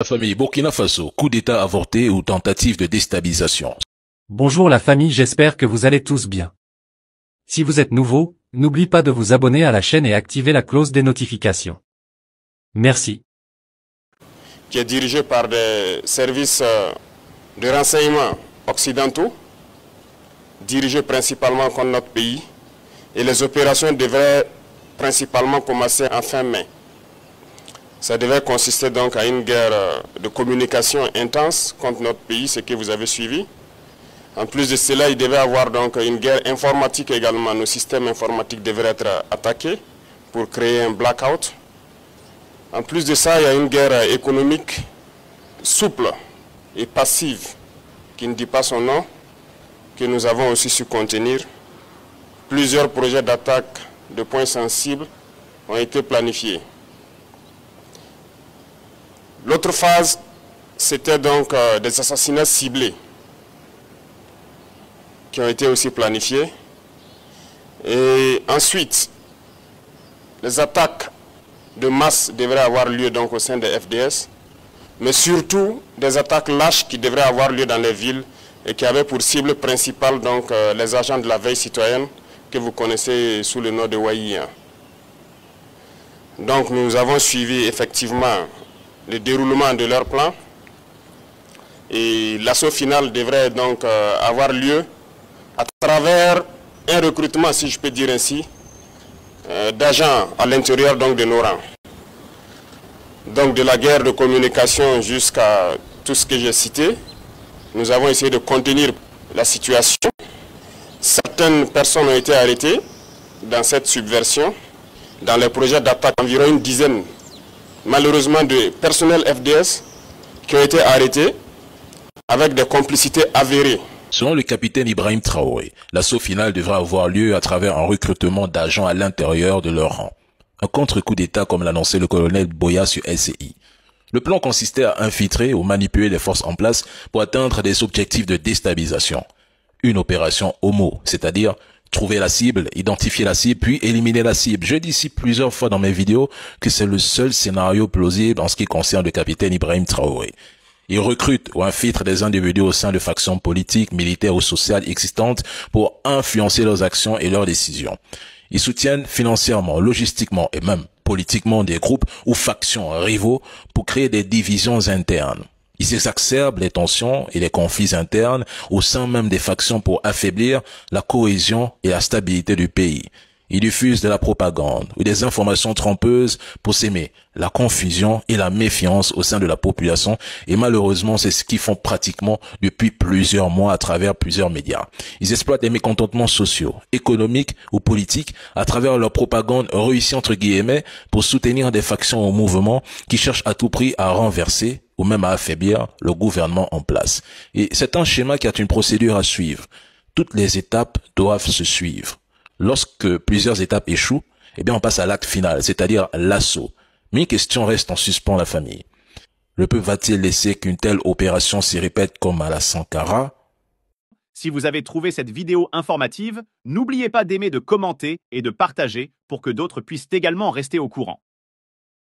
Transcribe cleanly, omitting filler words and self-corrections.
La famille Burkina Faso, coup d'État avorté ou tentative de déstabilisation. Bonjour la famille, j'espère que vous allez tous bien. Si vous êtes nouveau, n'oubliez pas de vous abonner à la chaîne et activer la cloche des notifications. Merci. Qui est dirigé par des services de renseignement occidentaux, dirigés principalement contre notre pays, et les opérations devraient principalement commencer en fin mai. Ça devait consister donc à une guerre de communication intense contre notre pays, ce que vous avez suivi. En plus de cela, il devait y avoir donc une guerre informatique également. Nos systèmes informatiques devraient être attaqués pour créer un blackout. En plus de ça, il y a une guerre économique souple et passive, qui ne dit pas son nom, que nous avons aussi su contenir. Plusieurs projets d'attaque de points sensibles ont été planifiés. L'autre phase, c'était donc des assassinats ciblés qui ont été aussi planifiés. Et ensuite, les attaques de masse devraient avoir lieu donc au sein des FDS, mais surtout des attaques lâches qui devraient avoir lieu dans les villes et qui avaient pour cible principale donc les agents de la veille citoyenne que vous connaissez sous le nom de Waïa. Donc nous avons suivi effectivement le déroulement de leur plan et l'assaut final devrait donc avoir lieu à travers un recrutement, si je peux dire ainsi, d'agents à l'intérieur donc de nos rangs. Donc de la guerre de communication jusqu'à tout ce que j'ai cité, nous avons essayé de contenir la situation. Certaines personnes ont été arrêtées dans cette subversion. Dans les projets d'attaque, environ une dizaine, malheureusement, de personnels FDS qui ont été arrêtés avec des complicités avérées. Selon le capitaine Ibrahim Traoré, l'assaut final devra avoir lieu à travers un recrutement d'agents à l'intérieur de leur rang. Un contre-coup d'État comme l'annonçait le colonel Boya sur LCI. Le plan consistait à infiltrer ou manipuler les forces en place pour atteindre des objectifs de déstabilisation. Une opération homo, c'est-à-dire trouver la cible, identifier la cible, puis éliminer la cible. Je dis ici plusieurs fois dans mes vidéos que c'est le seul scénario plausible en ce qui concerne le capitaine Ibrahim Traoré. Il recrute ou infiltre des individus au sein de factions politiques, militaires ou sociales existantes pour influencer leurs actions et leurs décisions. Ils soutiennent financièrement, logistiquement et même politiquement des groupes ou factions rivaux pour créer des divisions internes. Ils exacerbent les tensions et les conflits internes au sein même des factions pour affaiblir la cohésion et la stabilité du pays. Ils diffusent de la propagande ou des informations trompeuses pour s'aimer la confusion et la méfiance au sein de la population et malheureusement c'est ce qu'ils font pratiquement depuis plusieurs mois à travers plusieurs médias. Ils exploitent les mécontentements sociaux, économiques ou politiques à travers leur propagande réussie entre guillemets pour soutenir des factions au mouvement qui cherchent à tout prix à renverser ou même à affaiblir le gouvernement en place. Et c'est un schéma qui a une procédure à suivre. Toutes les étapes doivent se suivre. Lorsque plusieurs étapes échouent, eh bien on passe à l'acte final, c'est-à-dire l'assaut. Mais une question reste en suspens, la famille. Le peuple va-t-il laisser qu'une telle opération s'y répète comme à la Sankara? Si vous avez trouvé cette vidéo informative, n'oubliez pas d'aimer, de commenter et de partager pour que d'autres puissent également rester au courant.